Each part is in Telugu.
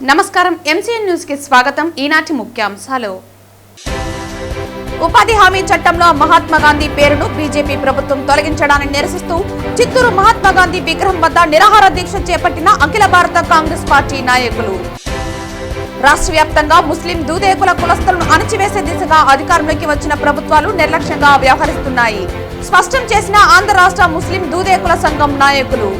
నమస్కారం ఎంసీఎన్ న్యూస్ కి స్వాగతం. ఈనాటి ముఖ్యాంశాలు. ఉపాధి హామీ చట్టంలో మహాత్మా గాంధీ పేరును బీజేపీ ప్రభుత్వం తొలగించడాన్ని నిరసిస్తూ చిత్తూరు మహాత్మా గాంధీ విగ్రహం వద్ద నిరాహార దీక్ష చేపట్టిన అఖిల భారత కాంగ్రెస్ పార్టీ నాయకులు. రాష్ట్ర వ్యాప్తంగా ముస్లిం దూదేకుల కులస్తులను అణచివేసే దిశగా అధికారంలోకి వచ్చిన ప్రభుత్వాలు నిర్లక్ష్యంగా వ్యవహరిస్తున్నాయి స్పష్టం చేసిన ఆంధ్ర రాష్ట్ర ముస్లిం దూదేకుల సంఘం నాయకులు.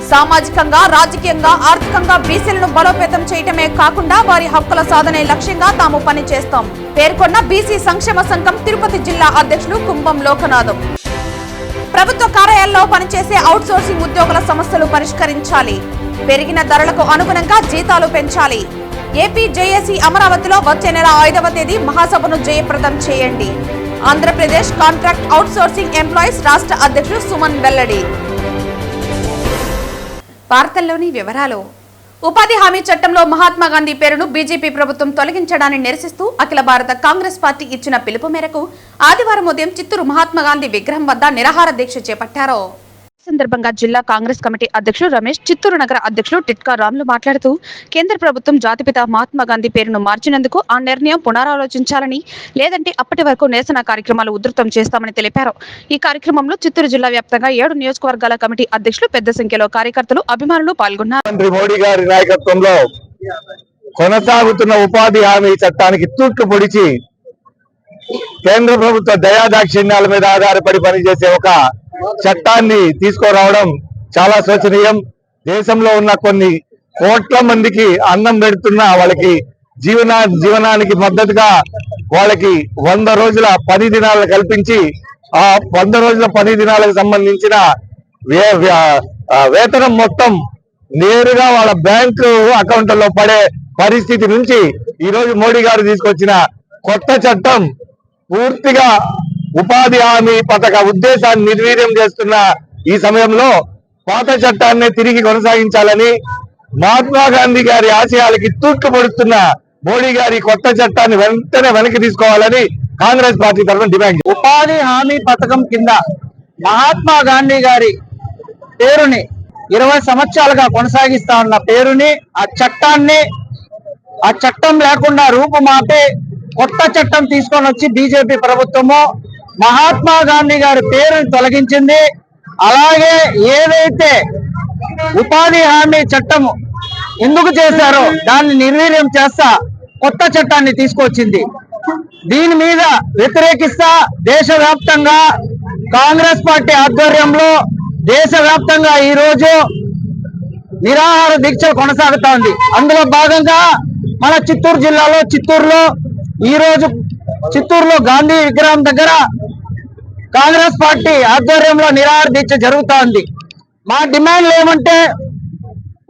సామాజికంగా, రాజకీయంగా, ఆర్థికంగా బీసీలను బలోపేతం చేయటమే కాకుండా వారి హక్కుల సాధనే లక్ష్యంగా తాము పనిచేస్తాం పేర్కొన్న బీసీ సంక్షేమ సంఘం తిరుపతి జిల్లా అధ్యక్షులు కుంభం లోకనాథం. ప్రభుత్వ కార్యాలయాల్లో పనిచేసే అవుట్ సోర్సింగ్ ఉద్యోగుల సమస్యలు పరిష్కరించాలి. పెరిగిన ధరలకు అనుగుణంగా జీతాలు పెంచాలి. ఏపీ జేఏసీ అమరావతిలో వచ్చే నెల 5వ తేదీ మహాసభను జయప్రదం చేయండి. Andhra Pradesh contract out sourcing employees రాష్ట్ర అధ్యక్షులు సుమన్ వెల్లడి. వార్తల్లోని వివరాలు. ఉపాధి హామీ చట్టంలో మహాత్మా గాంధీ పేరును బీజేపీ ప్రభుత్వం తొలగించడాన్ని నిరసిస్తూ అఖిల భారత కాంగ్రెస్ పార్టీ ఇచ్చిన పిలుపు మేరకు ఆదివారం ఉదయం చిత్తూరు మహాత్మా గాంధీ విగ్రహం వద్ద నిరాహార దీక్ష చేపట్టారు. సందర్భంగా జిల్లా కాంగ్రెస్ కమిటీ అధ్యక్షుడు రమేష్, చిత్తూరు నగర అధ్యక్షులు టిట్కా రాములు మాట్లాడుతూ కేంద్ర ప్రభుత్వం జాతిపిత మహాత్మా గాంధీ పేరును మార్చినందుకు ఆ నిర్ణయం పునరాలోచించాలని, లేదంటే అప్పటి వరకు నిరసన కార్యక్రమాలు ఉధృతం చేస్తామని తెలిపారు. ఈ కార్యక్రమంలో చిత్తూరు జిల్లా వ్యాప్తంగా 7 నియోజకవర్గాల కమిటీ అధ్యక్షులు పెద్ద సంఖ్యలో కార్యకర్తలు, అభిమానులు పాల్గొన్నారు. మోడీ గారి నాయకత్వంలో కొనసాగుతున్న ఉపాధి హామీ చట్టానికి తూట్లు పొడిచి కేంద్ర ప్రభుత్వ దయాదాక్షిణ్యాల మీద ఆధారపడి పనిచేసే ఒక చట్టాన్ని తీసుకురావడం చాలా శోచనీయం. దేశంలో ఉన్న కొన్ని కోట్ల మందికి అన్నం పెడుతున్న వాళ్ళకి జీవనానికి మద్దతుగా వాళ్ళకి 100 రోజుల పని దినాలు కల్పించి ఆ 100 రోజుల పని దినాలకు సంబంధించిన వేతనం మొత్తం నేరుగా వాళ్ళ బ్యాంకు అకౌంట్లలో పడే పరిస్థితి నుంచి ఈరోజు మోడీ గారు తీసుకొచ్చిన కొత్త చట్టం పూర్తిగా ఉపాధి హామీ పథక ఉద్దేశాన్ని నిర్వీర్యం చేస్తున్న ఈ సమయంలో పాత చట్టాన్ని తిరిగి కొనసాగించాలని, మహాత్మా గాంధీ గారి ఆశయాలకి తూట్లు పొడుస్తున్న మోడీ గారి కొత్త చట్టాన్ని వెంటనే వెనక్కి తీసుకోవాలని కాంగ్రెస్ పార్టీ తరఫున డిమాండ్. ఉపాధి హామీ పథకం కింద మహాత్మా గాంధీ గారి పేరుని 20 సంవత్సరాలుగా కొనసాగిస్తా ఉన్న పేరుని, ఆ చట్టం లేకుండా రూపుమాపి కొత్త చట్టం తీసుకొని వచ్చి బీజేపీ ప్రభుత్వము మహాత్మా గాంధీ గారి పేరుని తొలగించింది. అలాగే ఏదైతే ఉపాధి హామీ చట్టం ఎందుకు చేశారో దాన్ని నిర్వీర్యం చేస్తా కొత్త చట్టాన్ని తీసుకొచ్చింది. దీని మీద వ్యతిరేకిస్తా దేశవ్యాప్తంగా కాంగ్రెస్ పార్టీ ఆధ్వర్యంలో దేశవ్యాప్తంగా ఈ రోజు నిరాహార దీక్ష కొనసాగుతోంది. అందులో భాగంగా మన చిత్తూరు జిల్లాలో చిత్తూరులో గాంధీ విగ్రహం దగ్గర కాంగ్రెస్ పార్టీ ఆధ్వర్యంలో నిరాహార దీక్ష జరుగుతోంది. మా డిమాండ్లు ఏమంటే,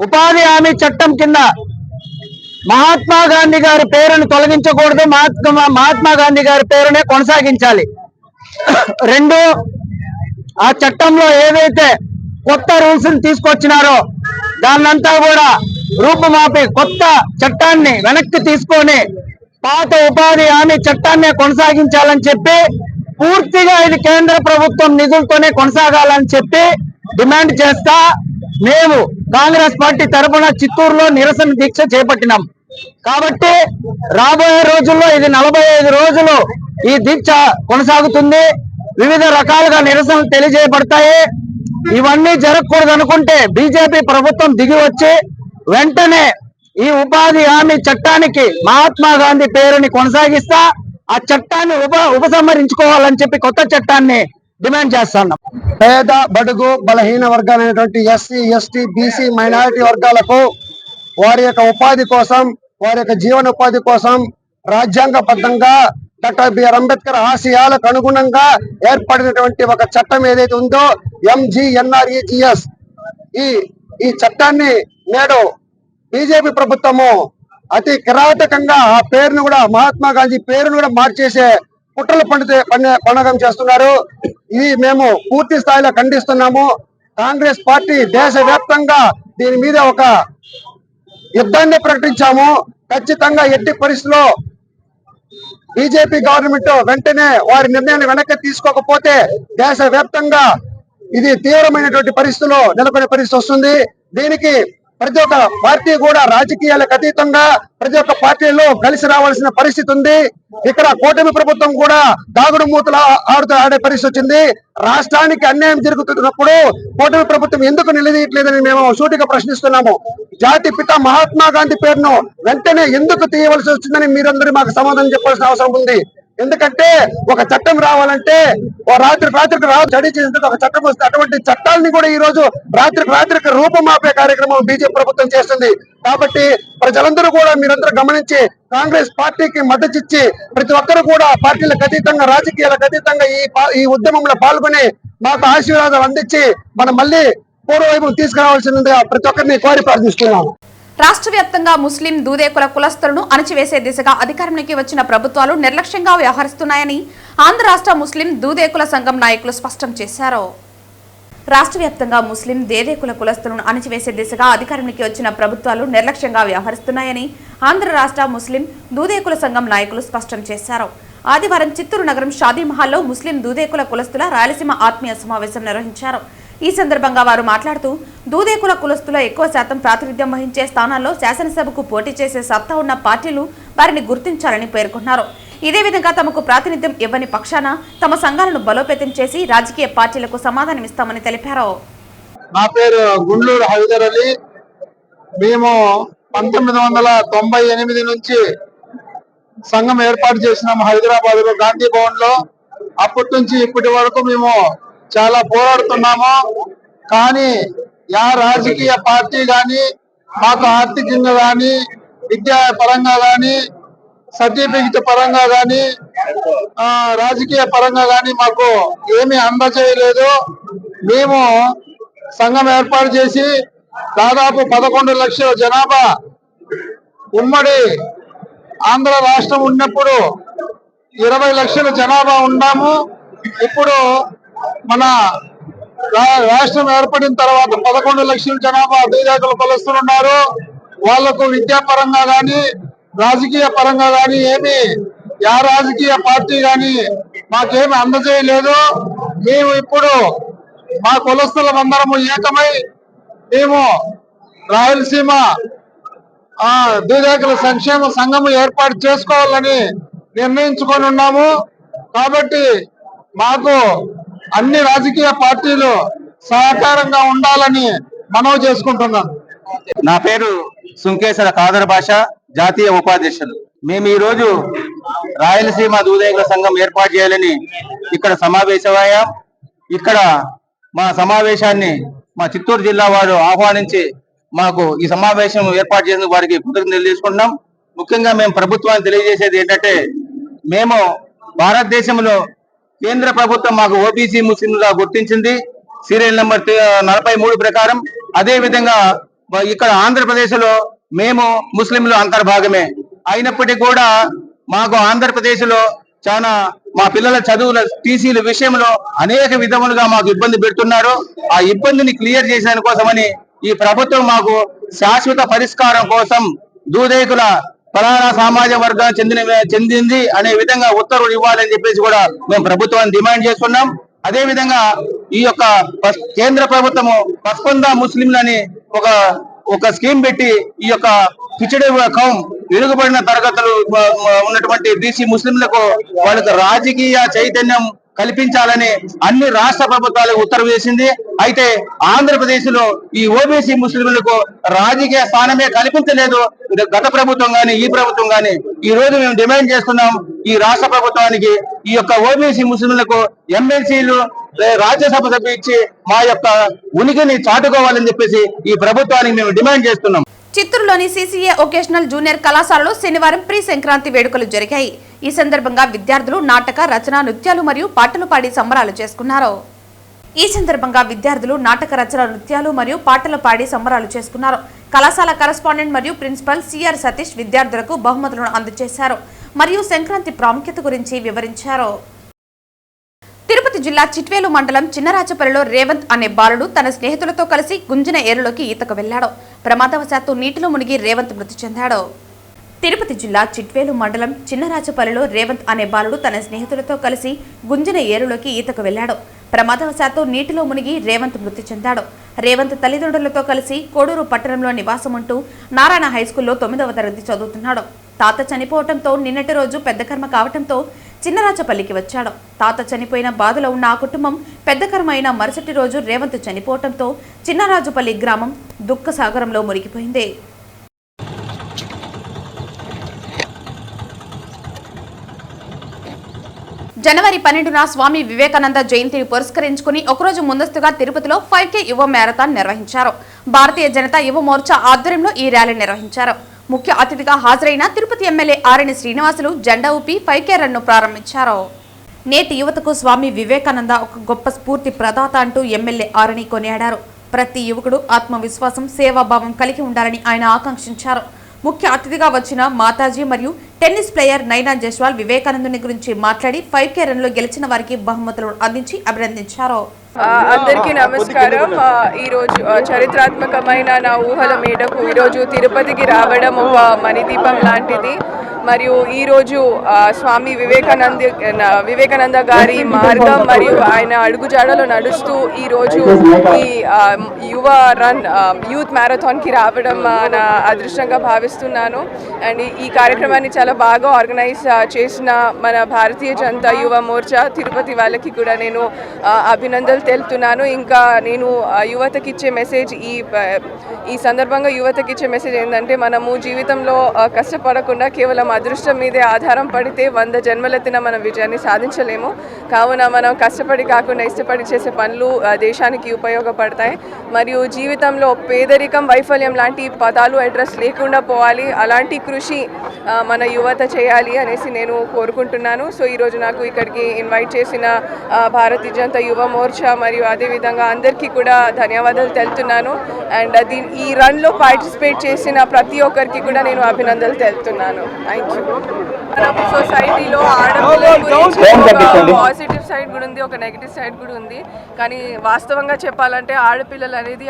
ఉపాధి హామీ చట్టం కింద మహాత్మా గాంధీ గారి పేరును తొలగించకూడదు, మహాత్మా గాంధీ గారి పేరునే కొనసాగించాలి. 2, ఆ చట్టంలో ఏదైతే కొత్త రూల్స్ తీసుకొచ్చినారో దాన్నంతా కూడా రూపుమాపి కొత్త చట్టాన్ని వెనక్కి తీసుకొని పాత ఉపాధి హామీ చట్టాన్ని కొనసాగించాలని చెప్పి, పూర్తిగా ఇది కేంద్ర ప్రభుత్వం నిధులతోనే కొనసాగాలని చెప్పి డిమాండ్ చేస్తా మేము కాంగ్రెస్ పార్టీ తరఫున చిత్తూరులో నిరసన దీక్ష చేపట్టినాం. కాబట్టి రాబోయే రోజుల్లో ఇది 45 రోజులు ఈ దీక్ష కొనసాగుతుంది. వివిధ రకాలుగా నిరసనలు తెలియజేయబడతాయి. ఇవన్నీ జరగకూడదు అనుకుంటే బీజేపీ ప్రభుత్వం దిగి వచ్చి వెంటనే ఈ ఉపాధి హామీ చట్టానికి మహాత్మా గాంధీ పేరుని కొనసాగిస్తా ఆ చట్టాన్ని ఉపసంహరించుకోవాలని చెప్పి కొత్త చట్టాన్ని డిమాండ్ చేస్తున్నాం. పేద, బడుగు, బలహీన వర్గాలైనటువంటి ఎస్సీ, ఎస్టీ, బీసీ, మైనారిటీ వర్గాలకు వారి యొక్క ఉపాధి కోసం, వారి యొక్క జీవనోపాధి కోసం రాజ్యాంగబద్ధంగా డాక్టర్ బిఆర్ అంబేద్కర్ ఆశయాలకు అనుగుణంగా ఏర్పడినటువంటి ఒక చట్టం ఏదైతే ఉందో ఎంజీఎన్ఆర్ఈజీఎస్, ఈ చట్టాన్ని నేడు బీజేపీ ప్రభుత్వము అతి కిరాతకంగా ఆ పేరును కూడా, మహాత్మా గాంధీ పేరును కూడా మార్చేసే కుట్రలు పండగం చేస్తున్నారు. ఇది మేము పూర్తి స్థాయిలో ఖండిస్తున్నాము. కాంగ్రెస్ పార్టీ దేశవ్యాప్తంగా దీని మీద ఒక యుద్ధాన్ని ప్రకటించాము. ఖచ్చితంగా ఎట్టి పరిస్థితుల్లో బీజేపీ గవర్నమెంట్ వెంటనే వారి నిర్ణయాన్ని వెనక్కి తీసుకోకపోతే దేశవ్యాప్తంగా ఇది తీవ్రమైనటువంటి పరిస్థితుల్లో నెలకొనే పరిస్థితి వస్తుంది. దీనికి ప్రతి ఒక్క పార్టీ కూడా రాజకీయాలకు అతీతంగా ప్రతి ఒక్క పార్టీలో కలిసి రావాల్సిన పరిస్థితి ఉంది. ఇక్కడ కూటమి ప్రభుత్వం కూడా దాగుడు మూతలు ఆడే పరిస్థితి వచ్చింది. రాష్ట్రానికి అన్యాయం జరుగుతున్నప్పుడు కూటమి ప్రభుత్వం ఎందుకు నిలదీయట్లేదని మేము సూటిగా ప్రశ్నిస్తున్నాము. జాతి పిత మహాత్మా గాంధీ పేరును వెంటనే ఎందుకు తీయవలసి వచ్చిందని మీరందరూ మాకు సమాధానం చెప్పాల్సిన అవసరం ఉంది. ఎందుకంటే ఒక చట్టం రావాలంటే రాత్రికి స్టడీ చేసిన ఒక చట్టం వస్తే అటువంటి చట్టాలని కూడా ఈ రోజు రాత్రికి రూపమాపే కార్యక్రమం బీజేపీ ప్రభుత్వం చేస్తుంది. కాబట్టి ప్రజలందరూ కూడా మీరందరూ గమనించి కాంగ్రెస్ పార్టీకి మద్దతు ఇచ్చి ప్రతి ఒక్కరు కూడా పార్టీలకు అతీతంగా రాజకీయాలకు అతీతంగా ఈ ఉద్యమంలో పాల్గొని మాకు ఆశీర్వాదాలు అందించి మనం మళ్ళీ పూర్వవైపు తీసుకురావాల్సిందిగా ప్రతి ఒక్కరిని కోరి ప్రార్థిస్తున్నాము. రాష్ట్ర వ్యాప్తంగా ముస్లిం దూదేకుల కులస్తులను అణచివేసే దిశగా అధికారంలోకి వచ్చిన ప్రభుత్వాలు నిర్లక్ష్యంగా వ్యవహరిస్తున్నాయని ఆంధ్ర రాష్ట్ర ముస్లిం దూదేకుల సంఘం నాయకులు స్పష్టం చేశారు. రాష్ట్ర వ్యాప్తంగా ముస్లిం దేదేకుల కులస్తులను అణచివేసే దిశగా అధికారంలోకి వచ్చిన ప్రభుత్వాలు నిర్లక్ష్యంగా వ్యవహరిస్తున్నాయని ఆంధ్ర రాష్ట్ర ముస్లిం దూదేకుల సంఘం నాయకులు స్పష్టం చేశారు. ఆదివారం చిత్తూరు నగరం షాదీ మహల్లో ముస్లిం దూదేకుల కులస్తుల రాయలసీమ ఆత్మీయ సమావేశం నిర్వహించారు. ఈ సందర్భంగా వారు మాట్లాడుతూ దూదేకుల కులస్తుల ఎక్కువ శాతం ప్రాతినిధ్యం వహించే స్థానాల్లో శాసనసభకు పోటీ చేసే సత్తా ఉన్న పార్టీలు వారిని గుర్తించాలని పేర్కొన్నారు. ఇదే విధంగా తమకు ప్రాతినిధ్యం ఇవ్వని పక్షాన తమ సంఘాలను బలోపేతం చేసి రాజకీయ పార్టీలకు సమాధానమిస్తామని తెలిపారు. నా పేరు గుండ్లూరు హైదర్ అలీ. మేము 1998 నుంచి సంఘం ఏర్పాటు చేసినాము హైదరాబాద్ లో గాంధీ భవన్ లో. అప్పటి నుంచి ఇప్పటి వరకు మేము చాలా పోరాడుతున్నాము. కానీ రాజకీయ పార్టీ గాని మాకు ఆర్థికంగా గాని విద్యా పరంగా గాని సర్టిఫికెట్ పరంగా గాని రాజకీయ పరంగా గాని మాకు ఏమీ అందజేయలేదు. మేము సంఘం ఏర్పాటు చేసి దాదాపు 11 లక్షల జనాభా ఉమ్మడి ఆంధ్ర రాష్ట్రం ఉన్నప్పుడు 20 లక్షల జనాభా ఉన్నాము. ఇప్పుడు మన రాష్ట్రం ఏర్పడిన తర్వాత 11 లక్షల జనాభా దూదేకుల కులస్తులు ఉన్నారు. వాళ్లకు విద్యాపరంగా గాని రాజకీయ పరంగా గాని ఏమి రాజకీయ పార్టీ గాని మాకేమి అందజేయలేదు. మేము ఇప్పుడు మా కులస్తులందరము ఏకమై మేము రాయలసీమ దూదేకుల సంక్షేమ సంఘం ఏర్పాటు చేసుకోవాలని నిర్ణయించుకొని ఉన్నాము. కాబట్టి మాకు అన్ని రాజకీయ పార్టీలు సహకారంగా ఉండాలని మనవి చేసుకుంటున్నాను. నా పేరు సుంకేశ్వర ఖాదర్ భాష, జాతీయ ఉపాధ్యక్షులు. మేము ఈ రోజు రాయలసీమ దూదేకుల సంఘం ఏర్పాటు చేయాలని ఇక్కడ సమావేశమయ్యాం. ఇక్కడ మా సమావేశాన్ని మా చిత్తూరు జిల్లా వారు ఆహ్వానించి మాకు ఈ సమావేశం ఏర్పాటు చేసిన వారికి కృతజ్ఞతలు తీసుకుంటున్నాం. ముఖ్యంగా మేము ప్రభుత్వాన్ని తెలియజేసేది ఏంటంటే, మేము భారతదేశంలో కేంద్ర ప్రభుత్వం మాకు ఓబీసీ ముస్లింలుగా గుర్తించింది సీరియల్ నెంబర్ 43 ప్రకారం. అదే విధంగా ఇక్కడ ఆంధ్రప్రదేశ్ లో మేము ముస్లింలు అంతర్భాగమే అయినప్పటికీ కూడా మాకు ఆంధ్రప్రదేశ్ లో చాలా మా పిల్లల చదువుల టీసీల విషయంలో అనేక విధములుగా మాకు ఇబ్బంది పెడుతున్నారు. ఆ ఇబ్బందిని క్లియర్ చేసిన కోసమని ఈ ప్రభుత్వం మాకు శాశ్వత పరిష్కారం కోసం దూదేకుల ఫలానా సామాజిక వర్గానికి చెందింది అనే విధంగా ఉత్తర్వులు ఇవ్వాలని చెప్పేసి కూడా మేము ప్రభుత్వాన్ని డిమాండ్ చేస్తున్నాం. అదే విధంగా ఈ యొక్క కేంద్ర ప్రభుత్వము పస్పందా ముస్లింలని ఒక స్కీమ్ పెట్టి ఈ యొక్క కిచడి కౌం వెనుకబడిన తరగతులు ఉన్నటువంటి బీసీ ముస్లింలకు వాళ్ళకి రాజకీయ చైతన్యం కల్పించాలని అన్ని రాష్ట్ర ప్రభుత్వాలకు ఉత్తర్వు చేసింది. అయితే ఆంధ్రప్రదేశ్ లో ఈ ఓబీసీ ముస్లింలకు రాజకీయ స్థానమే కల్పించలేదు గత ప్రభుత్వం గాని ఈ ప్రభుత్వం గాని. ఈ రోజు మేము డిమాండ్ చేస్తున్నాం ఈ రాష్ట్ర ప్రభుత్వానికి ఈ యొక్క ఓబీసీ ముస్లింలకు ఎమ్మెల్సీలు రాజ్యసభ సభ్యులు ఇచ్చి మా యొక్క ఉనికిని చాటుకోవాలని చెప్పేసి ఈ ప్రభుత్వానికి మేము డిమాండ్ చేస్తున్నాం. చిత్తూరులోని సీసీఏ వొకేషనల్ జూనియర్ కళాశాలలో శనివారం ప్రీ సంక్రాంతి వేడుకలు జరిగాయి. ఈ సందర్భంగా విద్యార్థులు నాటక రచన నృత్యాలు మరియు పాటలు పాడి సంబరాలు చేసుకున్నారు. కళాశాల కరెస్పాండెంట్ మరియు ప్రిన్సిపల్ సిఆర్ సతీష్ విద్యార్థులకు బహుమతులను అందజేశారు మరియు సంక్రాంతి ప్రాముఖ్యత గురించి వివరించారు. తిరుపతి జిల్లా చిట్వేలు మండలం చిన్నరాజపల్లిలో రేవంత్ అనే బాలుడు తన స్నేహితులతో కలిసి గుంజిన ఏరులోకి ఈతకు వెళ్లాడు. ప్రమాదవశాత్తు నీటిలో మునిగి రేవంత్ మృతి చెందాడు. తిరుపతి జిల్లా చిట్వేలు మండలం చిన్నరాజపల్లిలో రేవంత్ అనే బాలుడు తన స్నేహితులతో కలిసి గుంజిన ఏరులోకి ఈతకు వెళ్లాడు. ప్రమాదవశాత్తు నీటిలో మునిగి రేవంత్ మృతి చెందాడు. రేవంత్ తల్లిదండ్రులతో కలిసి కోడూరు పట్టణంలో నివాసం ఉంటూ నారాయణ హైస్కూల్లో 9వ తరగతి చదువుతున్నాడు. తాత చనిపోవడంతో నిన్నటి రోజు పెద్ద కర్మ కావడంతో చిన్నరాజపల్లికి వచ్చాడు. తాత చనిపోయిన బాధలో ఉన్న ఆ కుటుంబం పెద్ద కర్మ అయిన మరుసటి రోజు రేవంత్ చనిపోవడంతో చిన్నరాజుపల్లి గ్రామం దుఃఖ సాగరంలో మునిగిపోయింది. జనవరి 12న స్వామి వివేకానంద జయంతిని పురస్కరించుకుని ఒకరోజు ముందస్తుగా తిరుపతిలో 5K యువ మ్యారథాన్ నిర్వహించారు. భారతీయ జనతా యువ మోర్చా ఆధ్వర్యంలో ఈ ర్యాలీ నిర్వహించారు. ముఖ్య అతిథిగా హాజరైన తిరుపతి ఎమ్మెల్యే ఆరణి శ్రీనివాసులు జెండా ఊపి 5K రన్ను ప్రారంభించారు. నేటి యువతకు స్వామి వివేకానంద ఒక గొప్ప స్ఫూర్తి ప్రదాత అంటూ ఎమ్మెల్యే ఆరణి కొనియాడారు. ప్రతి యువకుడు ఆత్మవిశ్వాసం, సేవాభావం కలిగి ఉండాలని ఆయన ఆకాంక్షించారు. ముఖ్య అతిథిగా వచ్చిన మాతాజీ మరియు టెన్నిస్ ప్లేయర్ నైనా జైస్వాల్ వివేకానందుని గురించి మాట్లాడి 5K రన్లో గెలిచిన వారికి బహుమతులు అందించి అభినందించారు. అందరికీ నమస్కారం. ఈరోజు చరిత్రాత్మకమైన నా ఊహల మేడకు ఈరోజు తిరుపతికి రావడం ఒక మణిదీపం లాంటిది. మరియు ఈరోజు స్వామి వివేకానంద గారి మార్గం మరియు ఆయన అడుగుజాడలో నడుస్తూ ఈరోజు ఈ యువ రన్ యూత్ మ్యారథాన్కి రావడం నా అదృష్టంగా భావిస్తున్నాను. అండ్ ఈ కార్యక్రమాన్ని చాలా బాగా ఆర్గనైజ్ చేసిన మన భారతీయ జనతా యువ మోర్చా తిరుపతి వాళ్ళకి కూడా నేను అభినందనలు తెలుపుతున్నాను. ఇంకా నేను యువతకి ఇచ్చే మెసేజ్ ఈ సందర్భంగా యువతకి ఇచ్చే మెసేజ్ ఏంటంటే, మనము జీవితంలో కష్టపడకుండా కేవలం అదృష్టం మీదే ఆధారం పడితే 100 జన్మలెత్తిన మనం విజయాన్ని సాధించలేము. కావున మనం కష్టపడి కాకుండా ఇష్టపడి చేసే పనులు దేశానికి ఉపయోగపడతాయి. మరియు జీవితంలో పేదరికం, వైఫల్యం లాంటి పదాలు అడ్రస్ లేకుండా పోవాలి. అలాంటి కృషి మన యువత చేయాలి అనేసి నేను కోరుకుంటున్నాను. సో ఈరోజు నాకు ఇక్కడికి ఇన్వైట్ చేసిన భారతీయ జనతా యువ మోర్చా మరియు అదేవిధంగా అందరికీ కూడా ధన్యవాదాలు తెలుపుతున్నాను. అండ్ ఈ రన్లో పార్టిసిపేట్ చేసిన ప్రతి ఒక్కరికి కూడా నేను అభినందనలు తెలుపుతున్నాను. Thank you. మన సొసైటీలో ఆడపిల్లల గురించి ఒక పాజిటివ్ సైడ్ కూడా ఉంది, ఒక నెగిటివ్ సైడ్ కూడా ఉంది. కానీ వాస్తవంగా చెప్పాలంటే ఆడపిల్లలు అనేది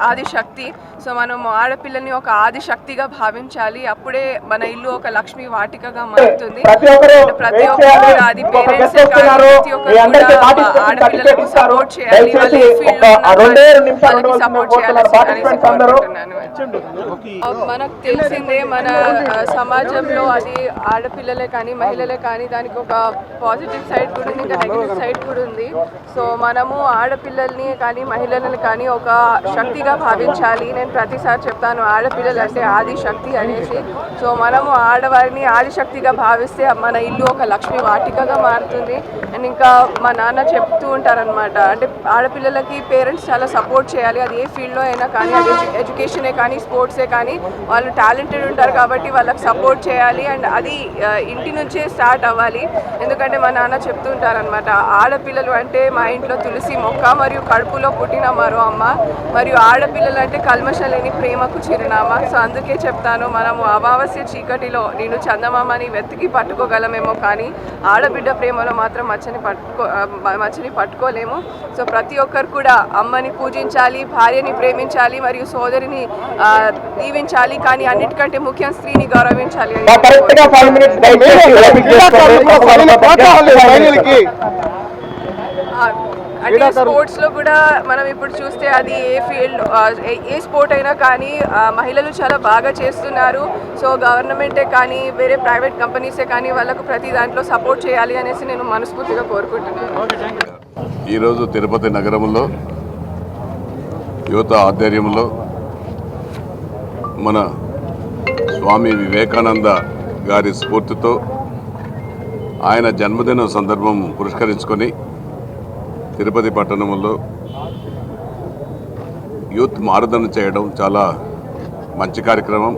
ఆది శక్తి. సో మనం ఆడపిల్లని ఒక ఆది శక్తిగా భావించాలి. అప్పుడే మన ఇల్లు ఒక లక్ష్మీ వాటికగా మారుతుంది. ప్రతి ఒక్కరు అది పేరెంట్స్ ప్రతి ఒక్కరు కూడా ఆడపిల్లలకు సపోర్ట్ చేయాలి. వాళ్ళు ఏ ఫీల్డ్ వాళ్ళకి సపోర్ట్ చేయాలని కోరుకుంటున్నాను. మనకు తెలిసిందే మన సమాజంలో అది ఆడపిల్లలే కానీ మహిళలే కానీ దానికి ఒక పాజిటివ్ సైడ్ కూడా ఉంది, ఇంకా నెగిటివ్ సైడ్ కూడా ఉంది. సో మనము ఆడపిల్లల్ని కానీ మహిళలను కానీ ఒక శక్తిగా భావించాలి. నేను ప్రతిసారి చెప్తాను ఆడపిల్లలు అంటే ఆది శక్తి అనేసి. సో మనము ఆడవారిని ఆది శక్తిగా భావిస్తే మన ఇల్లు ఒక లక్ష్మీ వాటికగా మారుతుంది. అండ్ ఇంకా మా నాన్న చెప్తూ ఉంటారనమాట, అంటే ఆడపిల్లలకి పేరెంట్స్ చాలా సపోర్ట్ చేయాలి. అది ఏ ఫీల్డ్లో అయినా కానీ, అది ఎడ్యుకేషనే కానీ స్పోర్ట్సే కానీ, వాళ్ళు టాలెంటెడ్ ఉంటారు కాబట్టి వాళ్ళకి సపోర్ట్ చేయాలి. అండ్ అది ఇంటి నుంచే స్టార్ట్ అవ్వాలి. ఎందుకంటే మా నాన్న చెప్తూ ఉంటారనమాట, ఆడపిల్లలు అంటే మా ఇంట్లో తులసి మొక్క మరియు కడుపులో పుట్టిన మరో అమ్మ, మరియు ఆడపిల్లలు అంటే కల్మషం లేని ప్రేమకు చిరునామా. సో అందుకే చెప్తాను, మనము అమావాస్య చీకటిలో నేను చందమామని వెతికి పట్టుకోగలమేమో కానీ ఆడబిడ్డ ప్రేమలో మాత్రం మచ్చని పట్టుకోలేము. సో ప్రతి ఒక్కరు కూడా అమ్మని పూజించాలి, భార్యని ప్రేమించాలి మరియు సోదరిని దీవించాలి. కానీ అన్నిటికంటే ముఖ్యం స్త్రీని గౌరవించాలి. అంటే స్పోర్ట్స్ లో కూడా మనం ఇప్పుడు చూస్తే అది ఏ ఫీల్డ్ ఏ స్పోర్ట్ అయినా కానీ మహిళలు చాలా బాగా చేస్తున్నారు. సో గవర్నమెంటే కానీ వేరే ప్రైవేట్ కంపెనీసే కానీ వాళ్ళకు ప్రతి దాంట్లో సపోర్ట్ చేయాలి అనేసి నేను మనస్ఫూర్తిగా కోరుకుంటున్నాను. ఈరోజు తిరుపతి నగరంలో యువత ఆధ్వర్యంలో మన స్వామి వివేకానంద గారి స్ఫూర్తితో ఆయన జన్మదిన సందర్భం పురస్కరించుకొని తిరుపతి పట్టణంలో యూత్ మారథాన్ చేయడం చాలా మంచి కార్యక్రమం.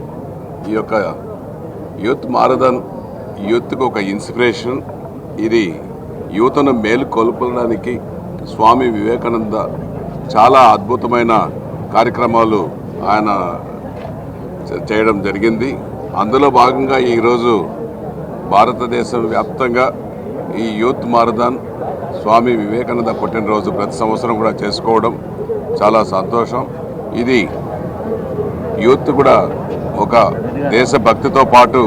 ఈ యొక్క యూత్ మారథాన్ యూత్కు ఒక ఇన్స్పిరేషన్. ఇది యువతను మేలు కొల్పడానికి స్వామి వివేకానంద చాలా అద్భుతమైన కార్యక్రమాలు ఆయన చేయడం జరిగింది. అందులో భాగంగా ఈరోజు భారతదేశం వ్యాప్తంగా ఈ యూత్ మారథాన్ స్వామి వివేకానంద పుట్టినరోజు ప్రతి సంవత్సరం కూడా చేసుకోవడం చాలా సంతోషం. ఇది యూత్ కూడా ఒక దేశభక్తితో పాటు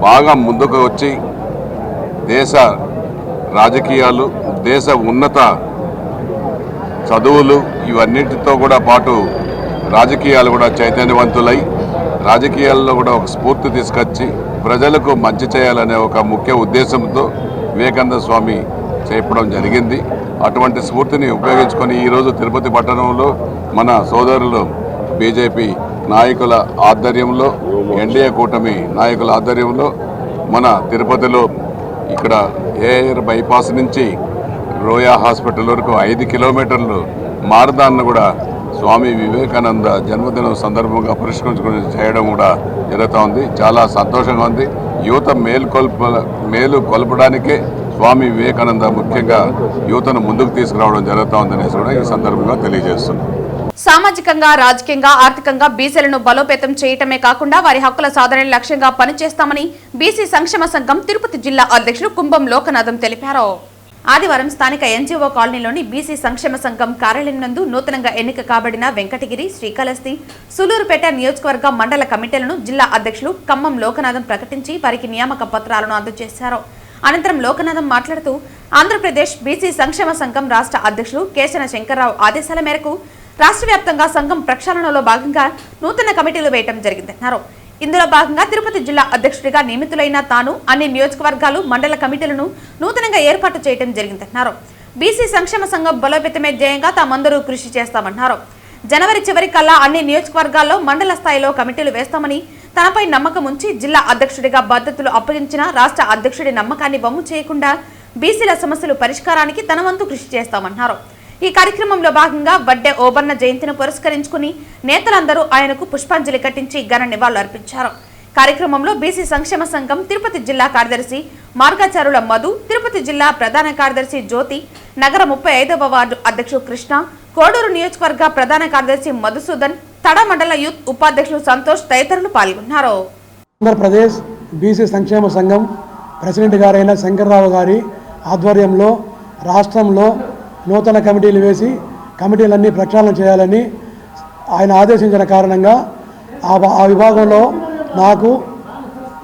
బాగా ముందుకు వచ్చి దేశ రాజకీయాలు, దేశ ఉన్నత చదువులు ఇవన్నిటితో కూడా పాటు రాజకీయాలు కూడా చైతన్యవంతులై రాజకీయాల్లో కూడా ఒక స్ఫూర్తి తీసుకొచ్చి ప్రజలకు మంచి చేయాలనే ఒక ముఖ్య ఉద్దేశంతో వివేకానంద స్వామి చెప్పడం జరిగింది. అటువంటి స్ఫూర్తిని ఉపయోగించుకొని ఈరోజు తిరుపతి పట్టణంలో మన సోదరులు బీజేపీ నాయకుల ఆధ్వర్యంలో, ఎన్డీఏ కూటమి నాయకుల ఆధ్వర్యంలో మన తిరుపతిలో ఇక్కడ ఎయిర్ బైపాస్ నుంచి రోయా హాస్పిటల్ వరకు 5 కిలోమీటర్లు మారదాన్ని కూడా స్వామి వివేకానంద జన్మదినం సందర్భంగా పురస్కరించుకుని చేయడం కూడా జరుగుతూ ఉంది. చాలా సంతోషంగా ఉంది. యువత మేలు కొల్పడానికే స్వామి వివేకానంద ముఖ్యంగా యువతను ముందుకు తీసుకురావడం జరుగుతూ ఉందనేసి కూడా ఈ సందర్భంగా తెలియజేస్తున్నాం. సామాజికంగా, రాజకీయంగా, ఆర్థికంగా బీసీలను బలోపేతం చేయటమే కాకుండా వారి హక్కుల సాధన లక్ష్యంగా పనిచేస్తామని బీసీ సంక్షేమ సంఘం తిరుపతి జిల్లా అధ్యక్షుడు కుంభం లోకనాథం తెలిపారు. ఆదివారం స్థానిక ఎన్జీఓ కాలనీలోని బీసీ సంక్షేమ సంఘం కార్యాలయం నందు నూతనంగా ఎన్నిక కాబడిన వెంకటగిరి, శ్రీకాళహస్తి, సులూరుపేట నియోజకవర్గ మండల కమిటీలను జిల్లా అధ్యక్షులు ఖమ్మం లోకనాథం ప్రకటించి వారికి నియామక పత్రాలను అందజేశారు. అనంతరం లోకనాథం మాట్లాడుతూ ఆంధ్రప్రదేశ్ బీసీ సంక్షేమ సంఘం రాష్ట్ర అధ్యక్షులు కేశన శంకర్రావు ఆదేశాల మేరకు రాష్ట్ర వ్యాప్తంగా సంఘం ప్రక్షాళనలో భాగంగా నూతన కమిటీలు వేయడం జరిగిందన్నారు. ఇందులో భాగంగా తిరుపతి జిల్లా అధ్యక్షుడిగా నియమితులైన తాను అన్ని నియోజకవర్గాలు, మండల కమిటీలను నూతనంగా ఏర్పాటు చేయడం జరిగిందన్నారు. బీసీ సంక్షేమ సంఘం బలోపేతమే ధ్యేయంగా తామందరూ కృషి చేస్తామన్నారు. జనవరి చివరి కల్లా అన్ని నియోజకవర్గాల్లో మండల స్థాయిలో కమిటీలు వేస్తామని, తనపై నమ్మకం ఉంచి జిల్లా అధ్యక్షుడిగా బాధ్యతలు అప్పగించిన రాష్ట్ర అధ్యక్షుడి నమ్మకాన్ని వమ్ము చేయకుండా బీసీల సమస్యలు పరిష్కారానికి తన వంతు కృషి చేస్తామన్నారు. ఈ కార్యక్రమంలో భాగంగా వడ్డే ఓబన్న జయంతిని పురస్కరించుకుని నేతలందరూ ఆయనకు పుష్పాంజలి ఘటించి ఘన నివాళులు అర్పించారు. కార్యక్రమంలో బీసీ సంక్షేమ సంఘం తిరుపతి జిల్లా కార్యదర్శి మార్గాచారుల మధు, తిరుపతి జిల్లా ప్రధాన కార్యదర్శి జ్యోతి, నగర 35వ వార్డు అధ్యక్షుడు కృష్ణ, కోడూరు నియోజకవర్గ ప్రధాన కార్యదర్శి మధుసూదన్, తడ మండల యూత్ ఉపాధ్యక్షులు సంతోష్ తదితరులు పాల్గొన్నారు. ఆంధ్రప్రదేశ్ బీసీ సంక్షేమ సంఘం ప్రెసిడెంట్ గారైన శంకర్రావు గారి ఆధ్వర్యంలో రాష్ట్రంలో నూతన కమిటీలు వేసి కమిటీలన్నీ ప్రక్షాళన చేయాలని ఆయన ఆదేశించిన కారణంగా ఆ విభాగంలో నాకు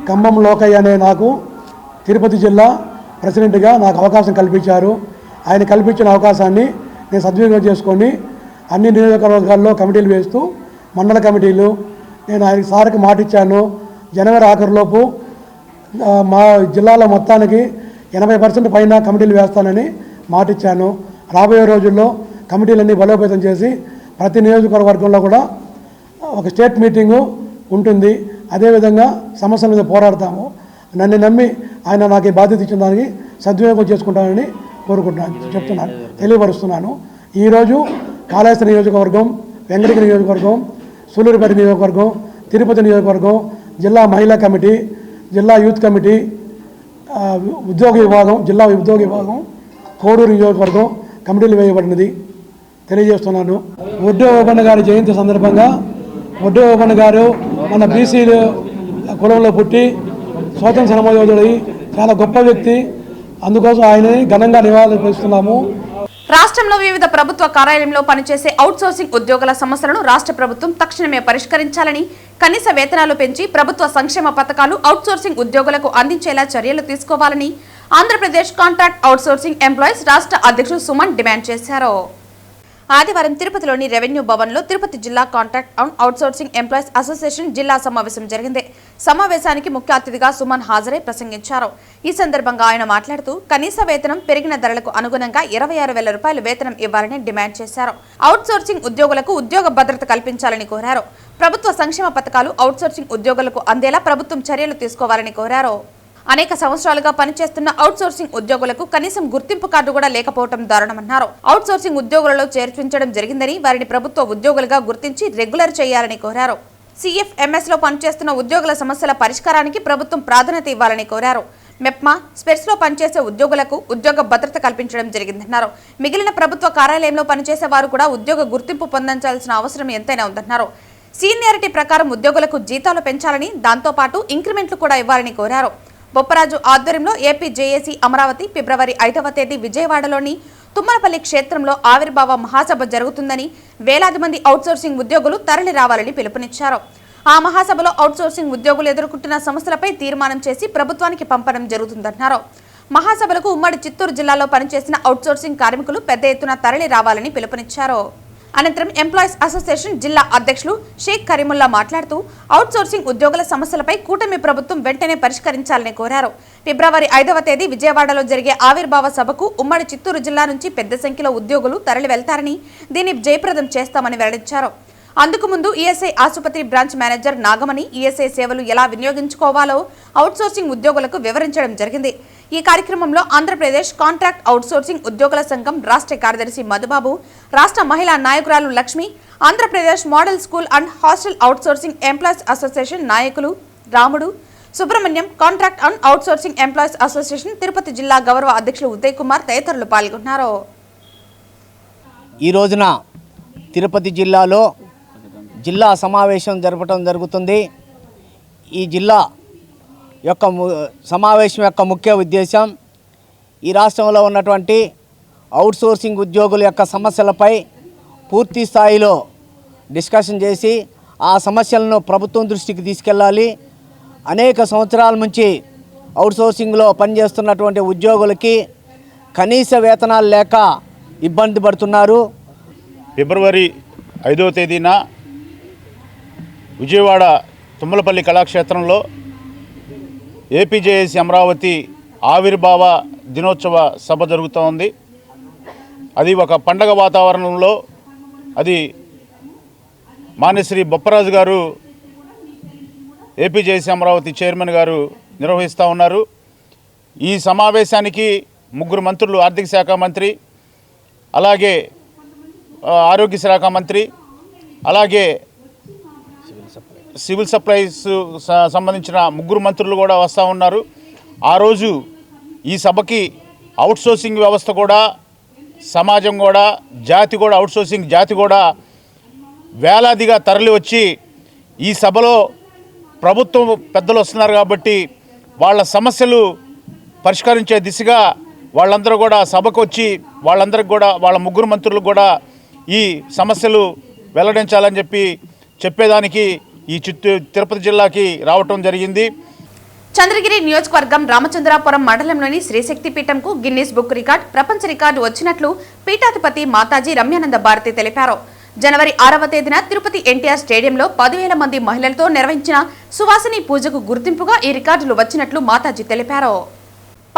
ఖమ్మం లోకయ్య అనే నాకు తిరుపతి జిల్లా ప్రెసిడెంట్గా నాకు అవకాశం కల్పించారు. ఆయన కల్పించిన అవకాశాన్ని నేను సద్వినియోగం చేసుకొని అన్ని నియోజకవర్గాల్లో కమిటీలు వేస్తూ మండల కమిటీలు నేను ఆయన సార్కి మాట ఇచ్చాను. జనవరి ఆఖరులోపు మా జిల్లాలో మొత్తానికి 80% పైన కమిటీలు వేస్తానని మాట ఇచ్చాను. రాబోయే రోజుల్లో కమిటీలన్నీ బలోపేతం చేసి ప్రతి నియోజకవర్గంలో కూడా ఒక స్టేట్ మీటింగు ఉంటుంది. అదేవిధంగా సమస్యల మీద పోరాడతాము. నన్ను నమ్మి ఆయన నాకు ఈ బాధ్యత ఇచ్చిన దానికి సద్వినియోగం చేసుకుంటానని చెప్తున్నాను, తెలియపరుస్తున్నాను. ఈరోజు కాళహస్తి నియోజకవర్గం, వెంకటగిరి నియోజకవర్గం, సూలూరుపేట నియోజకవర్గం, తిరుపతి నియోజకవర్గం, జిల్లా మహిళా కమిటీ, జిల్లా యూత్ కమిటీ, ఉద్యోగ విభాగం, జిల్లా ఉద్యోగ విభాగం, కోడూరు నియోజకవర్గం కమిటీలు వేయబడినది తెలియజేస్తున్నాను. వడ్డే ఓబన్న గారి జయంతి సందర్భంగా వడ్డే ఓబన్న గారు మన బీసీ కులంలో పుట్టి స్వాతంత్ర సమరయోధుడై చాలా గొప్ప వ్యక్తి. అందుకోసం ఆయనని ఘనంగా నివాళులర్పిస్తున్నాము. రాష్ట్రంలో వివిధ ప్రభుత్వ కార్యాలయంలో పనిచేసే అవుట్సోర్సింగ్ ఉద్యోగుల సమస్యలను రాష్ట్ర ప్రభుత్వం తక్షణమే పరిష్కరించాలని, కనీస వేతనాలు పెంచి ప్రభుత్వ సంక్షేమ పథకాలు అవుట్సోర్సింగ్ ఉద్యోగులకు అందించేలా చర్యలు తీసుకోవాలని ఆంధ్రప్రదేశ్ కాంట్రాక్ట్ అవుట్సోర్సింగ్ ఎంప్లాయీస్ రాష్ట్ర అధ్యక్షుడు సుమన్ డిమాండ్ చేశారు. ఆదివారం తిరుపతిలోని రెవెన్యూ భవన్లో తిరుపతి జిల్లా కాంట్రాక్ట్ అవుట్సోర్సింగ్ ఎంప్లాయీస్ అసోసియేషన్ జిల్లా సమావేశం జరిగింది. సమావేశానికి ముఖ్య అతిథిగా సుమన్ హాజరై ప్రసంగించారు. ఈ సందర్భంగా ఆయన మాట్లాడుతూ కనీస వేతనం పెరిగిన ధరలకు అనుగుణంగా 26,000 రూపాయలు వేతనం ఇవ్వాలని డిమాండ్ చేశారు. అవుట్సోర్సింగ్ ఉద్యోగులకు ఉద్యోగ భద్రత కల్పించాలని కోరారు. ప్రభుత్వ సంక్షేమ పథకాలు అవుట్సోర్సింగ్ ఉద్యోగులకు అందేలా ప్రభుత్వం చర్యలు తీసుకోవాలని కోరారు. అనేక సంవత్సరాలుగా పనిచేస్తున్న అవుట్సోర్సింగ్ ఉద్యోగులకు కనీసం గుర్తింపు కార్డు కూడా లేకపోవడం దారుణమన్నారు. అవుట్సోర్సింగ్ ఉద్యోగులలో చేర్పించడం జరిగిందని, వారిని ప్రభుత్వ ఉద్యోగులుగా గుర్తించి రెగ్యులర్ చేయాలని కోరారు. CFMS లో పనిచేస్తున్న ఉద్యోగుల సమస్యల పరిష్కారానికి ప్రభుత్వం ప్రాధాన్యత ఇవ్వాలని కోరారు. మెప్మా, స్పెట్స్ లో పనిచేసే ఉద్యోగులకు ఉద్యోగ భద్రత కల్పించడం జరిగిందన్నారు. మిగిలిన ప్రభుత్వ కార్యాలయంలో పనిచేసే వారు కూడా ఉద్యోగ గుర్తింపు పొందించాల్సిన అవసరం ఎంతైనా ఉందన్నారు. సీనియారిటీ ప్రకారం ఉద్యోగులకు జీతాలు పెంచాలని, దాంతోపాటు ఇంక్రిమెంట్లు కూడా ఇవ్వాలని కోరారు. బొప్పరాజు ఆధ్వర్యంలో ఏపీ జేఏసీ అమరావతి ఫిబ్రవరి 5వ తేదీ విజయవాడలోని తుమ్మలపల్లి క్షేత్రంలో ఆవిర్భావ మహాసభ జరుగుతుందని, వేలాది మంది అవుట్సోర్సింగ్ ఉద్యోగులు తరలి రావాలని పిలుపునిచ్చారు. ఆ మహాసభలో అవుట్సోర్సింగ్ ఉద్యోగులు ఎదుర్కొంటున్న సమస్యలపై తీర్మానం చేసి ప్రభుత్వానికి పంపడం జరుగుతుందన్నారు. మహాసభలకు ఉమ్మడి చిత్తూరు జిల్లాలో పనిచేసిన అవుట్సోర్సింగ్ కార్మికులు పెద్ద ఎత్తున తరలి రావాలని పిలుపునిచ్చారు. అనంతరం ఎంప్లాయీస్ అసోసియేషన్ జిల్లా అధ్యక్షులు షేక్ కరీముల్లా మాట్లాడుతూ అవుట్సోర్సింగ్ ఉద్యోగుల సమస్యలపై కూటమి ప్రభుత్వం వెంటనే పరిష్కరించాలని కోరారు. ఫిబ్రవరి 5వ తేదీ విజయవాడలో జరిగే ఆవిర్భావ సభకు ఉమ్మడి చిత్తూరు జిల్లా నుంచి పెద్ద సంఖ్యలో ఉద్యోగులు తరలి వెళ్తారని, దీన్ని జయప్రదం చేస్తామని వెల్లడించారు. అందుకు ముందు ఈఎస్ఐ ఆసుపత్రి బ్రాంచ్ మేనేజర్ నాగమణి ఈఎస్ఐ సేవలు ఎలా వినియోగించుకోవాలో అవుట్సోర్సింగ్ ఉద్యోగులకు వివరించడం జరిగింది. ఈ కార్యక్రమంలో ఆంధ్రప్రదేశ్ కాంట్రాక్ట్ అవుట్సోర్సింగ్ ఉద్యోగుల సంఘం రాష్ట్ర కార్యదర్శి మధుబాబు, రాష్ట్ర మహిళా నాయకురాలు Lakshmi, Andhra Pradesh model school and hostel outsourcing employees association నాయకులు రాముడు, Subrahmanyam, contract and outsourcing employees association Tirupati జిల్లా గౌరవ అధ్యక్షులు ఉదయ్ కుమార్ తదితరులు పాల్గొన్నారు. ఈ రోజున తిరుపతి జిల్లాలో జిల్లా సమావేశం జరపడం జరుగుతుంది. ఈ జిల్లా యొక్క సమావేశం యొక్క ముఖ్య ఉద్దేశం ఈ రాష్ట్రంలో ఉన్నటువంటి అవుట్సోర్సింగ్ ఉద్యోగుల యొక్క సమస్యలపై పూర్తి స్థాయిలో డిస్కషన్ చేసి ఆ సమస్యలను ప్రభుత్వం దృష్టికి తీసుకెళ్ళాలి. అనేక సంవత్సరాల నుంచి అవుట్సోర్సింగ్లో పనిచేస్తున్నటువంటి ఉద్యోగులకి కనీస వేతనాలు లేక ఇబ్బంది పడుతున్నారు. ఫిబ్రవరి 5వ తేదీన విజయవాడ తుమ్మలపల్లి కళాక్షేత్రంలో ఏపీజేఏసీ అమరావతి ఆవిర్భావ దినోత్సవ సభ జరుగుతోంది. అది ఒక పండగ వాతావరణంలో అది మాన్యశ్రీ బొప్పరాజు గారు ఏపీజేఏసీ అమరావతి చైర్మన్ గారు నిర్వహిస్తూ ఉన్నారు. ఈ సమావేశానికి 3 మంత్రులు, ఆర్థిక శాఖ మంత్రి, అలాగే ఆరోగ్య శాఖ మంత్రి, అలాగే సివిల్ సప్లైస్ సంబంధించిన 3 మంత్రులు కూడా వస్తూ ఉన్నారు. ఆ రోజు ఈ సభకి అవుట్సోర్సింగ్ వ్యవస్థ కూడా, సమాజం కూడా, జాతి కూడా, అవుట్సోర్సింగ్ జాతి కూడా వేలాదిగా తరలి వచ్చి ఈ సభలో ప్రభుత్వం పెద్దలు వస్తున్నారు కాబట్టి వాళ్ళ సమస్యలు పరిష్కరించే దిశగా వాళ్ళందరూ కూడా సభకు వచ్చి వాళ్ళందరికీ కూడా వాళ్ళ 3 మంత్రులకు కూడా ఈ సమస్యలు వెల్లడించాలని చెప్పేదానికి ఈ తిరుపతి జిల్లాకి రావటం జరిగింది. చంద్రగిరి నియోజకవర్గం రామచంద్రాపురం మండలంలోని శ్రీశక్తి పీఠంకు గిన్నిస్ బుక్ రికార్డ్, ప్రపంచ రికార్డు వచ్చినట్లు పీఠాధిపతి మాతాజీ రమ్యానంద భారతి తెలిపారు. జనవరి 6వ తేదీన తిరుపతి ఎన్టీఆర్ స్టేడియంలో 10,000 మంది మహిళలతో నిర్వహించిన సువాసిని పూజకు గుర్తింపుగా ఈ రికార్డులు వచ్చినట్లు మాతాజీ తెలిపారు.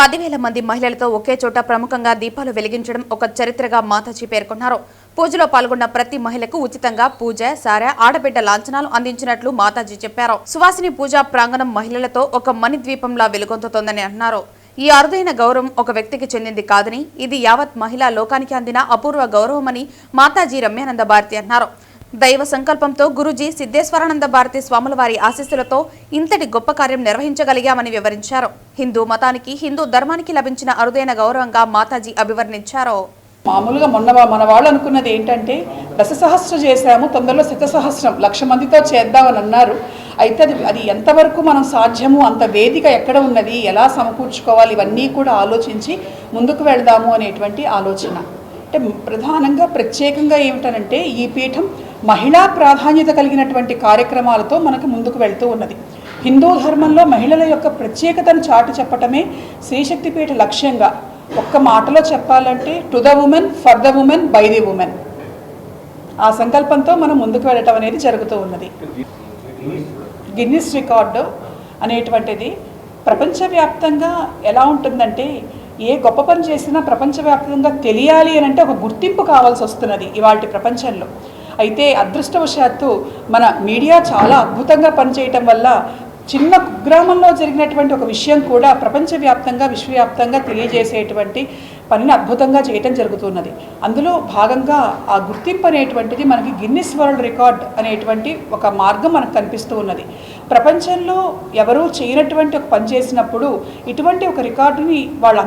10,000 మంది మహిళలతో ఒకే చోట ప్రముఖంగా దీపాలు వెలిగించడం ఒక చరిత్రగా మాతాజీ పేర్కొన్నారు. పూజలో పాల్గొన్న ప్రతి మహిళకు ఉచితంగా పూజ, సారె, ఆడబిడ్డ లాంఛనాలు అందించినట్లు మాతాజీ చెప్పారు. సువాసిని పూజా ప్రాంగణం మహిళలతో ఒక మణిద్వీపంలా వెలుగొందుతోందని అన్నారు. ఈ అరుదైన గౌరవం ఒక వ్యక్తికి చెందింది కాదని, ఇది యావత్ మహిళా లోకానికి అందిన అపూర్వ గౌరవమని మాతాజీ రమ్యానంద భారతి అన్నారు. దైవ సంకల్పంతో గురూజీ సిద్ధేశ్వరానంద భారతి స్వాముల వారి ఆశీస్సులతో ఇంతటి గొప్ప కార్యం నిర్వహించగలిగామని వివరించారు. హిందూ మతానికి, హిందూ ధర్మానికి లభించిన అరుదైన గౌరవంగా మాతాజీ అభివర్ణించారు. మామూలుగా మన వాళ్ళు అనుకున్నది ఏంటంటే దశసహస్ర చేశాము, తొందరలో శతసహస్రం 1,00,000 మందితో చేద్దామని అన్నారు. అయితే అది ఎంతవరకు మనం సాధ్యము, అంత వేదిక ఎక్కడ ఉన్నది, ఎలా సమకూర్చుకోవాలి, ఇవన్నీ కూడా ఆలోచించి ముందుకు వెళ్దాము అనేటువంటి ఆలోచన. అంటే ప్రధానంగా ప్రత్యేకంగా ఏమిటనంటే ఈ పీఠం మహిళా ప్రాధాన్యత కలిగినటువంటి కార్యక్రమాలతో మనకు ముందుకు వెళ్తూ ఉన్నది. హిందూ ధర్మంలో మహిళల యొక్క ప్రత్యేకతను చాటి చెప్పటమే శ్రీశక్తిపీఠ లక్ష్యంగా. ఒక్క మాటలో చెప్పాలంటే to the women, for the women, by the women, ఆ సంకల్పంతో మనం ముందుకు వెళ్ళటం అనేది జరుగుతూ ఉన్నది. గిన్నిస్ రికార్డు అనేటువంటిది ప్రపంచవ్యాప్తంగా ఎలా ఉంటుందంటే ఏ గొప్ప పని చేసినా ప్రపంచవ్యాప్తంగా తెలియాలి అని అంటే ఒక గుర్తింపు కావాల్సి వస్తున్నది ఇవాళ ప్రపంచంలో. అయితే అదృష్టవశాత్తు మన మీడియా చాలా అద్భుతంగా పనిచేయటం వల్ల చిన్న కుగ్రామంలో జరిగినటువంటి ఒక విషయం కూడా ప్రపంచవ్యాప్తంగా, విశ్వవ్యాప్తంగా తెలియజేసేటువంటి పనిని అద్భుతంగా చేయటం జరుగుతున్నది. అందులో భాగంగా ఆ గుర్తింపు అనేటువంటిది మనకి గిన్నిస్ వరల్డ్ రికార్డ్ అనేటువంటి ఒక మార్గం మనకు కనిపిస్తూ ఉన్నది. ప్రపంచంలో ఎవరూ చేయనటువంటి ఒక పని చేసినప్పుడు ఇటువంటి ఒక రికార్డుని వాళ్ళు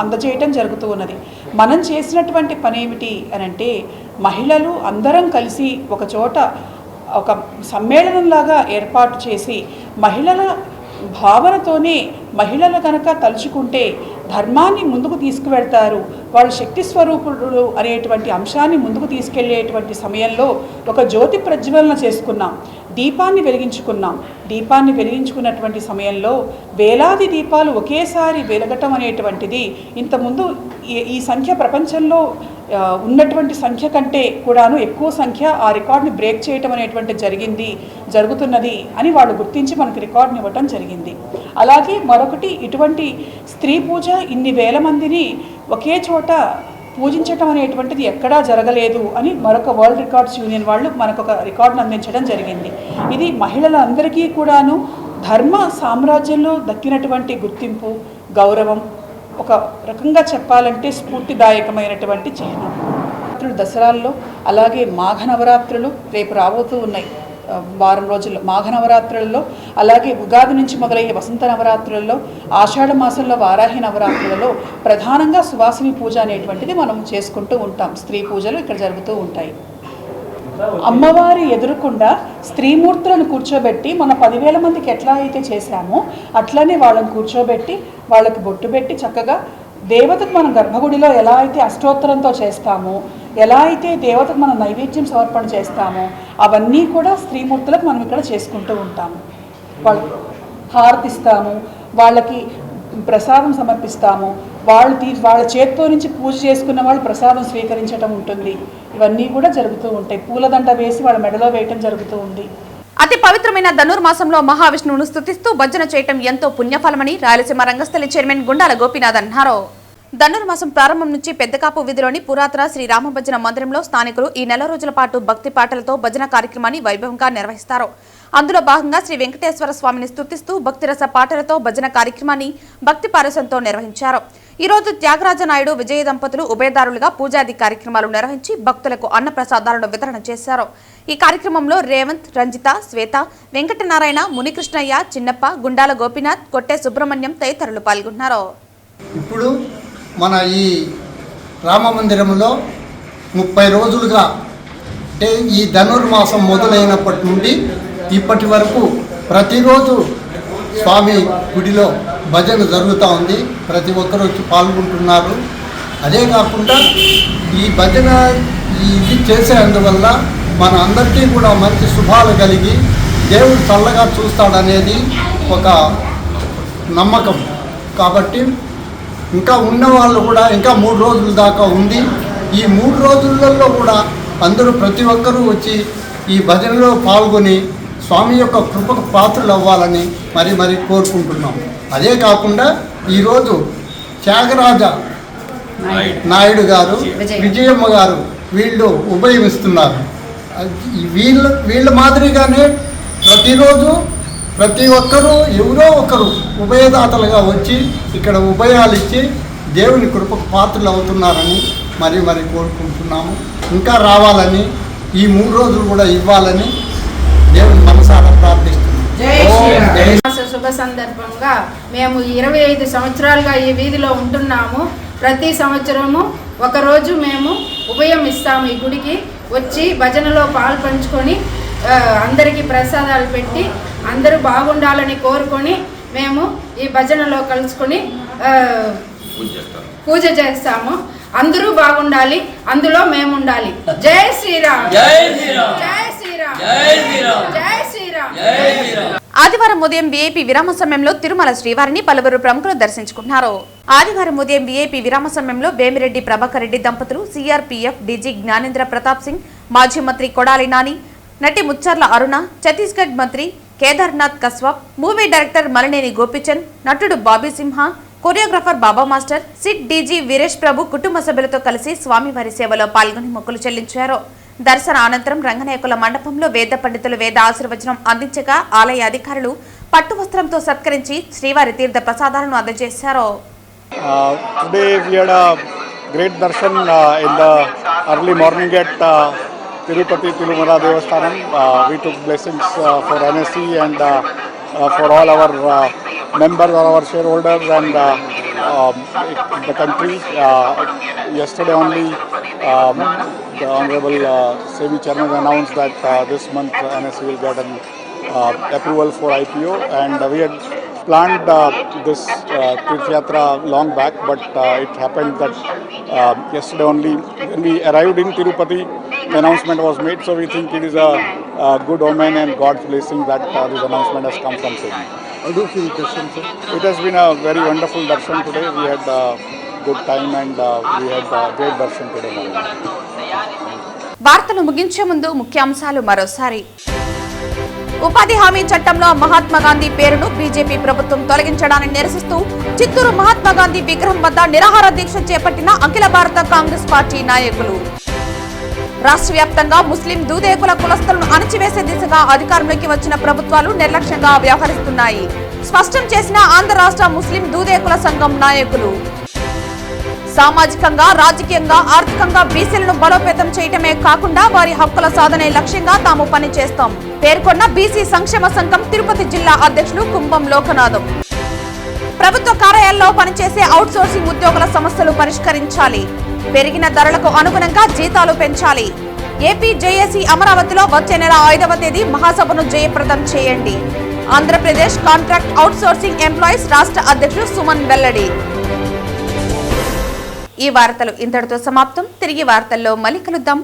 అందజేయటం జరుగుతూ ఉన్నది. మనం చేసినటువంటి పని ఏమిటి అని అంటే మహిళలు అందరం కలిసి ఒక చోట ఒక సమ్మేళనంలాగా ఏర్పాటు చేసి మహిళల భావనతోనే మహిళలు కనుక తలుచుకుంటే ధర్మాన్ని ముందుకు తీసుకువెళ్తారు, వాళ్ళు శక్తి స్వరూపులు అనేటువంటి అంశాన్ని ముందుకు తీసుకెళ్లేటువంటి సమయంలో ఒక జ్యోతి ప్రజ్వలన చేసుకున్నాం. దీపాన్ని వెలిగించుకున్నాం. దీపాన్ని వెలిగించుకున్నటువంటి సమయంలో వేలాది దీపాలు ఒకేసారి వెలగటం అనేటువంటిది ఇంతకుముందు ఈ సంఖ్య ప్రపంచంలో ఉన్నటువంటి సంఖ్య కంటే కూడాను ఎక్కువ సంఖ్య ఆ రికార్డ్ని బ్రేక్ చేయటం అనేటువంటి జరుగుతున్నది అని వాళ్ళు గుర్తించి మనకి రికార్డ్ని ఇవ్వటం జరిగింది. అలాగే మరొకటి, ఇటువంటి స్త్రీ పూజ ఇన్ని వేల మందిని ఒకే చోట పూజించటం అనేటువంటిది ఎక్కడా జరగలేదు అని మరొక వరల్డ్ రికార్డ్స్ యూనియన్ వాళ్ళు మనకు ఒక రికార్డును అందించడం జరిగింది. ఇది మహిళలందరికీ కూడాను ధర్మ సామ్రాజ్యంలో దక్కినటువంటి గుర్తింపు, గౌరవం, ఒక రకంగా చెప్పాలంటే స్ఫూర్తిదాయకమైనటువంటి చిహ్నం. దసరాల్లో అలాగే మాఘ నవరాత్రులు రేపు రాబోతూ ఉన్నాయి, వారం రోజుల్లో మాఘ నవరాత్రులలో, అలాగే ఉగాది నుంచి మొదలయ్యే వసంత నవరాత్రులలో, ఆషాఢ మాసంలో వారాహి నవరాత్రులలో ప్రధానంగా సువాసిని పూజ అనేటువంటిది మనం చేసుకుంటూ ఉంటాం. స్త్రీ పూజలు ఇక్కడ జరుగుతూ ఉంటాయి. అమ్మవారి ఎదురుకుండా స్త్రీమూర్తులను కూర్చోబెట్టి మన 10,000 మందికి ఎట్లా అయితే చేశామో అట్లనే వాళ్ళని కూర్చోబెట్టి వాళ్ళకి బొట్టు పెట్టి చక్కగా దేవతకు మనం గర్భగుడిలో ఎలా అయితే అష్టోత్తరంతో చేస్తామో, ఎలా అయితే దేవతకు మనం నైవేద్యం సమర్పణ చేస్తామో అవన్నీ కూడా స్త్రీమూర్తులకు మనం ఇక్కడ చేసుకుంటూ ఉంటాము. వాళ్ళు హారతిస్తాము, వాళ్ళకి ప్రసాదం సమర్పిస్తాము, వాళ్ళ చేత్తో నుంచి పూజ చేసుకున్న వాళ్ళు ప్రసాదం స్వీకరించడం ఉంటుంది. ఇవన్నీ కూడా జరుగుతూ ఉంటాయి. పూలదండ వేసి వాళ్ళ మెడలో వేయటం జరుగుతూ ఉంది. అతి పవిత్రమైన ధనుర్మాసంలో మహావిష్ణువును స్తుతిస్తూ భజన చేయటం ఎంతో పుణ్యఫలమని రాయలసీమ రంగస్థలి చైర్మన్ గుండాల గోపీనాథ్ అన్నారు. ధనుర్మాసం ప్రారంభం నుంచి పెద్దకాపు వీధిలోని పురాతన శ్రీ రామభజన మందిరంలో స్థానికులు ఈ నెల రోజుల పాటు భక్తి పాటలతో భజన కార్యక్రమాన్ని వైభవంగా నిర్వహిస్తారు. అందులో భాగంగా శ్రీ వెంకటేశ్వర స్వామిని స్తుతిస్తూ భక్తిరస పాటలతో భజన కార్యక్రమాన్ని భక్తి పారసంతో నిర్వహించారు. ఈ రోజు త్యాగరాజ నాయుడు, విజయ దంపతులు ఉభయదారులుగా పూజాది కార్యక్రమాలు నిర్వహించి భక్తులకు అన్నప్రసాదాలను వితరణ చేశారు. ఈ కార్యక్రమంలో రేవంత్, రంజిత, శ్వేత, వెంకటనారాయణ, మునికృష్ణయ్య, చిన్నప్ప, గుండాల గోపీనాథ్, కొట్టే సుబ్రహ్మణ్యం తదితరులు పాల్గొన్నారు. ఇప్పుడు మన ఈ రామ మందిరంలో 30 రోజులుగా, అంటే ఈ ధనుర్మాసం మొదలైనప్పటి నుండి ఇప్పటి వరకు ప్రతిరోజు స్వామి గుడిలో భజన జరుగుతూ ఉంది. ప్రతి ఒక్కరు వచ్చి పాల్గొంటున్నారు. అదే కాకుండా ఈ భజన ఇది చేసేందువల్ల మన అందరికీ కూడా మంచి శుభాలు కలిగి దేవుడు చల్లగా చూస్తాడనేది ఒక నమ్మకం. కాబట్టి ఇంకా ఉన్నవాళ్ళు కూడా ఇంకా 3 రోజుల దాకా ఉంది. ఈ 3 రోజులలో కూడా అందరూ ప్రతి ఒక్కరూ వచ్చి ఈ భజనలో పాల్గొని స్వామి యొక్క కృపకు పాత్రలు అవ్వాలని మరి కోరుకుంటున్నాం. అదే కాకుండా ఈరోజు త్యాగరాజ నాయుడు గారు, విజయమ్మ గారు వీళ్ళు ఉభయమిస్తున్నారు. వీళ్ళ మాదిరిగానే ప్రతిరోజు ప్రతి ఒక్కరూ ఎవరో ఒకరు ఉభయదాతలుగా వచ్చి ఇక్కడ ఉభయాలు ఇచ్చి దేవుని కృపకు పాత్రలు అవుతున్నారని మరి కోరుకుంటున్నాము. ఇంకా రావాలని, ఈ 3 రోజులు కూడా ఇవ్వాలని దేవుని మనసారా ప్రార్థిస్తున్నాము. శుభ సందర్భంగా మేము 25 సంవత్సరాలుగా ఈ వీధిలో ఉంటున్నాము. ప్రతి సంవత్సరము ఒకరోజు మేము ఉభయం ఇస్తాము. ఈ గుడికి వచ్చి భజనలో పాలు పంచుకొని అందరికీ ప్రసాదాలు పెట్టి అందరూ బాగుండాలని కోరుకొని మేము ఈ భజనలో కలుసుకొని పూజ చేస్తాము. అందరూ బాగుండాలి, అందులో మేము ఉండాలి. జై శ్రీరామ్, జై శ్రీరామ్, జై శ్రీరామ్, జై శ్రీరామ్, జై శ్రీరామ్, జై శ్రీరామ్. ఆదివారం ఉదయం వీఐపీ విరామ సమయంలో తిరుమల శ్రీవారిని పలువురు ప్రముఖులు దర్శించుకున్నారు. ఆదివారం ఉదయం వీఐపీ విరామ సమయంలో వేమిరెడ్డి ప్రభాకర్ రెడ్డి దంపతులు, సిఆర్పీఎఫ్ డీజీ జ్ఞానేంద్ర ప్రతాప్ సింగ్, మాజీ మంత్రి కొడాలి నాని, నటి ముచ్చర్ల అరుణ, ఛత్తీస్గఢ్ మంత్రి కేదార్నాథ్ కస్వాబ్, మూవీ డైరెక్టర్ మలనేని గోపిచంద్, నటుడు బాబీ సింహ, కొరియోగ్రాఫర్ బాబా మాస్టర్, సిట్ డీజీ వీరేష్ ప్రభు కుటుంబ సభ్యులతో కలిసి స్వామివారి సేవలో పాల్గొని మొక్కులు చెల్లించారు. దర్శన అనంతరం రంగనాయకుల మండపంలో వేద పండితులు వేద ఆశీర్వచనం అందించగా ఆలయ అధికారులు పట్టు వస్త్రంతో సత్కరించి శ్రీవారి తీర్థ ప్రసాదాలను అందజేశారు. Today we had a great darshan in the early morning at Tirupati Tirumala Devasthanam. We took blessings for NSC and for all our members, all our shareholders and the country. Yesterday only the Honorable SEBI Chairman announced that this month NSC will get an approval for IPO, and we had planned this Tirth Yatra long back, but it happened that yesterday only when we arrived in Tirupati, announcement was made. So we think it is a good omen and God's blessing that this announcement has come from SEBI. How do you feel darshan, sir? It has been a very wonderful darshan today. We had good time and we had great darshan today morning. వార్తలు ముగించే ముందు ముఖ్యాంశాలు మరోసారి. ఉపాధి హామీ చట్టంలో మహాత్మా గాంధీ పేరును బీజేపీ ప్రభుత్వం తొలగించడాన్ని నిరసిస్తూ చిత్తూరు మహాత్మా గాంధీ విగ్రహం వద్ద నిరాహార దీక్ష చేపట్టిన అఖిల భారత కాంగ్రెస్ పార్టీ నాయకులు. రాష్ట్ర వ్యాప్తంగా ముస్లిం దూదేకుల కులస్తులను అణచివేసే దిశగా అధికారంలోకి వచ్చిన ప్రభుత్వాలు నిర్లక్ష్యంగా వ్యవహరిస్తున్నాయి స్పష్టం చేసిన ఆంధ్ర రాష్ట్ర ముస్లిం దూదేకుల సంఘం నాయకులు. సామాజికంగా, రాజకీయంగా, ఆర్థికంగా బీసీలను బలోపేతం చేయటమే కాకుండా వారి హక్కుల సాధనే లక్ష్యంగా తాము పనిచేస్తాం పేర్కొన్న బీసీ సంక్షేమ సంఘం తిరుపతి జిల్లా అధ్యక్షులు కుంభం లోకనాథం. ప్రభుత్వ కార్యాలయాల్లో పనిచేసే అవుట్ సోర్సింగ్ ఉద్యోగుల సమస్యలు పరిష్కరించాలి. పెరిగిన ధరలకు అనుగుణంగా జీతాలు పెంచాలి. ఏపీ జేఏసీ అమరావతిలో వచ్చే నెల 5వ తేదీ మహాసభను జయప్రదం చేయండి. Andhra Pradesh contract out sourcing employees రాష్ట్ర అధ్యక్షులు సుమన్ వెల్లడి. ఈ వార్తలు ఇంతటితో సమాప్తం. తిరిగి వార్తల్లో మళ్ళీ కలుద్దాం.